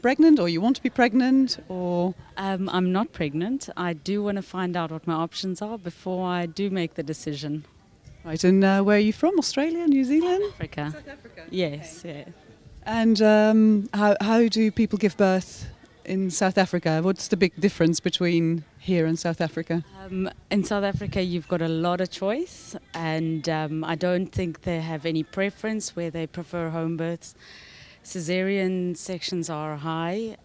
pregnant, or you want to be pregnant, or? I'm not pregnant. I do want to find out what my options are before I do make the decision. Right, and where are you from? Australia, New Zealand? Africa. South Africa. Yes, yeah. And how do people give birth in South Africa? What's the big difference between here and South Africa? In South Africa, you've got a lot of choice, and I don't think they have any preference where they prefer home births. Caesarean sections are high.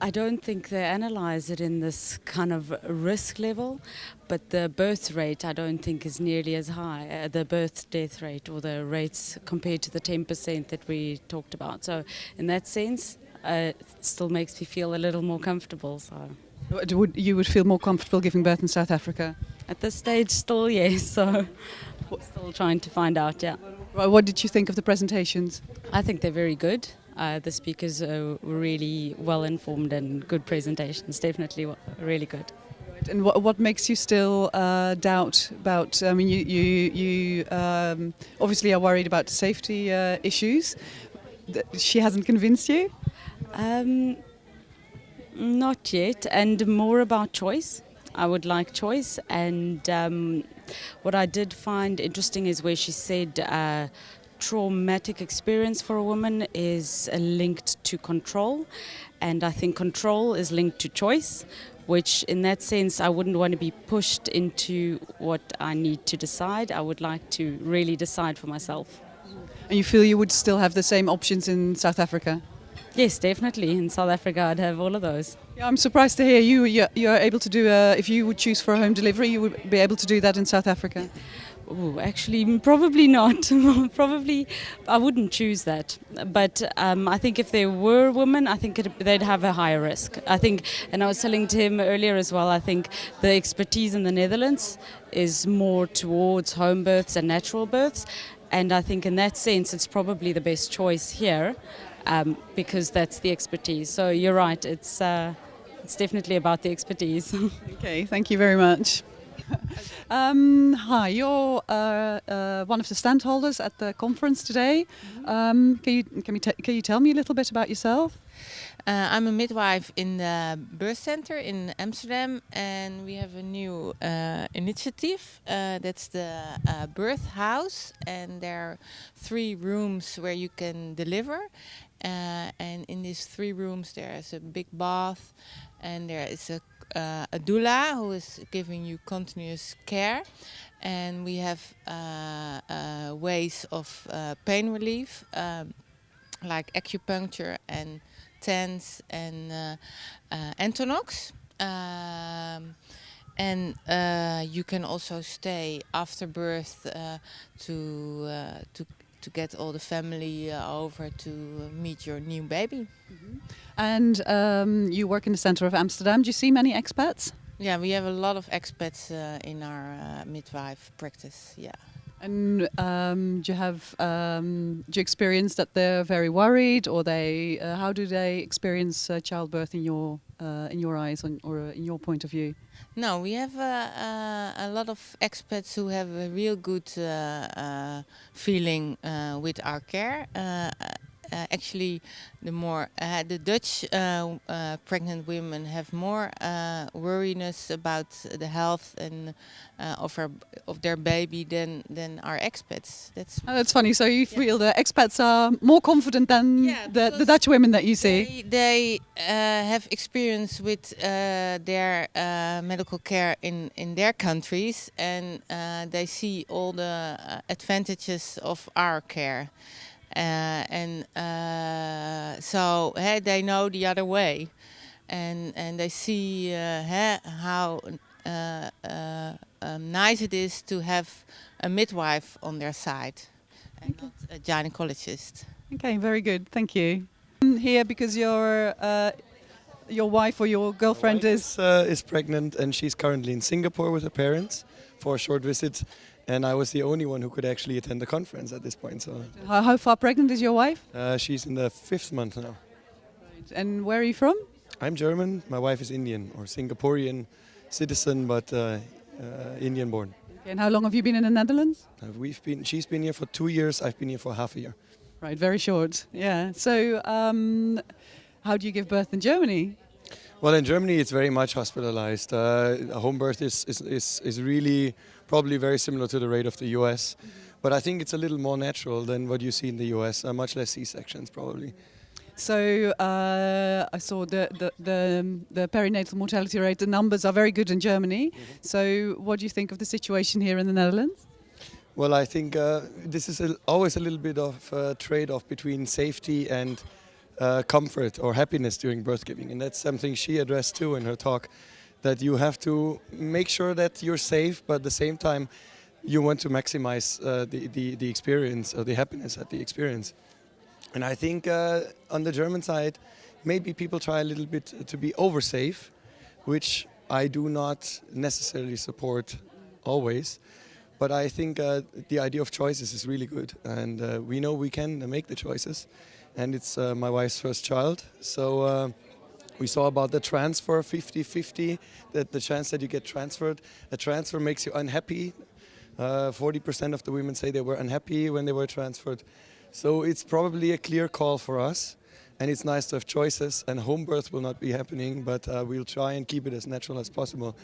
I don't think they analyze it in this kind of risk level, but the birth rate I don't think is nearly as high, the birth death rate or the rates compared to the 10% that we talked about. So in that sense, it still makes me feel a little more comfortable. So You would feel more comfortable giving birth in South Africa? at this stage, still yes. So still trying to find out. Yeah, What did you think of the presentations? I think they're very good. The speakers were really well informed and good presentations. Definitely really good. And what makes you still doubt about? I mean, you obviously are worried about safety issues. She hasn't convinced you? Not yet, and more about choice. I would like choice, and what I did find interesting is where she said traumatic experience for a woman is linked to control, and I think control is linked to choice, which in that sense I wouldn't want to be pushed into what I need to decide. I would like to really decide for myself. And you feel you would still have the same options in South Africa? Yes, definitely. In South Africa I'd have all of those. Yeah, I'm surprised to hear you're able to do, if you would choose for a home delivery, you would be able to do that in South Africa. Oh, actually, probably not. Probably, I wouldn't choose that. But I think if there were women, I think they'd have a higher risk. I think, and I was telling to him earlier as well, I think the expertise in the Netherlands is more towards home births and natural births. And I think in that sense, it's probably the best choice here because that's the expertise. So you're right, it's definitely about the expertise. Okay, thank you very much. Hi, you're one of the stand holders at the conference today. Can you tell me a little bit about yourself? I'm a midwife in the birth center in Amsterdam, and we have a new initiative. That's the birth house, and there are 3 rooms where you can deliver. And in these 3 rooms, there is a big bath, and there is a doula who is giving you continuous care, and we have ways of pain relief, like acupuncture and TENS and Entonox. And you can also stay after birth to get all the family over to meet your new baby. Mm-hmm. And you work in the center of Amsterdam. Do you see many expats? Yeah, we have a lot of expats in our midwife practice. Yeah. And do you experience that they're very worried, or how do they experience childbirth in your eyes or in your point of view? No, we have a lot of expats who have a real good feeling with our care. Actually, the Dutch pregnant women have more worriness about the health and of their baby than our expats. That's funny. So you feel the expats are more confident than the Dutch women that you see? They have experience with their medical care in their countries, and they see all the advantages of our care. So they know the other way, and they see how nice it is to have a midwife on their side and not a gynecologist. Okay, very good. Thank you. I'm here because your wife or your girlfriend is pregnant, and she's currently in Singapore with her parents for a short visit. And I was the only one who could actually attend the conference at this point. So, how far pregnant is your wife? She's in the 5th month now. Right. And where are you from? I'm German. My wife is Indian or Singaporean citizen, but Indian born. Okay, and how long have you been in the Netherlands? She's been here for 2 years. I've been here for half a year. Right, very short. Yeah. So, how do you give birth in Germany? Well, in Germany, it's very much hospitalized. A home birth is really probably very similar to the rate of the US. But I think it's a little more natural than what you see in the US, much less C-sections probably. So I saw the perinatal mortality rate. The numbers are very good in Germany. So what do you think of the situation here in the Netherlands? Well, I think this is always a little bit of a trade-off between safety and comfort or happiness during birth giving. And that's something she addressed too in her talk, that you have to make sure that you're safe, but at the same time you want to maximize the experience or the happiness at the experience. And I think on the German side, maybe people try a little bit to be over-safe, which I do not necessarily support always. But I think the idea of choices is really good. And we know we can make the choices. And it's my wife's first child. So we saw about the transfer 50-50, that the chance that you get transferred. A transfer makes you unhappy. 40% of the women say they were unhappy when they were transferred. So it's probably a clear call for us, and it's nice to have choices, and home birth will not be happening, but we'll try and keep it as natural as possible.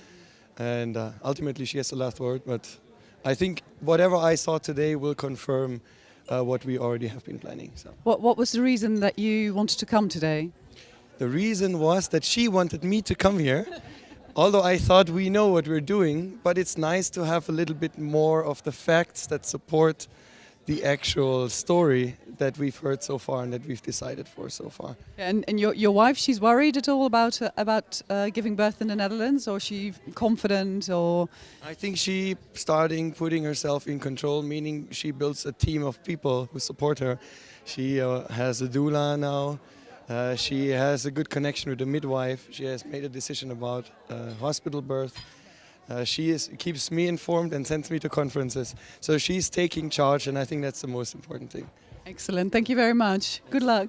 And ultimately she has the last word, but I think whatever I saw today will confirm what we already have been planning. So. What was the reason that you wanted to come today? The reason was that she wanted me to come here, although I thought we know what we're doing, but it's nice to have a little bit more of the facts that support the actual story that we've heard so far and that we've decided for so far. And your wife, she's worried at all about giving birth in the Netherlands, or is she confident? Or I think she starting putting herself in control, meaning she builds a team of people who support her. She has a doula now. She has a good connection with the midwife. She has made a decision about hospital birth. She keeps me informed and sends me to conferences. So she's taking charge, and I think that's the most important thing. excellent. Thank you very much. Good luck.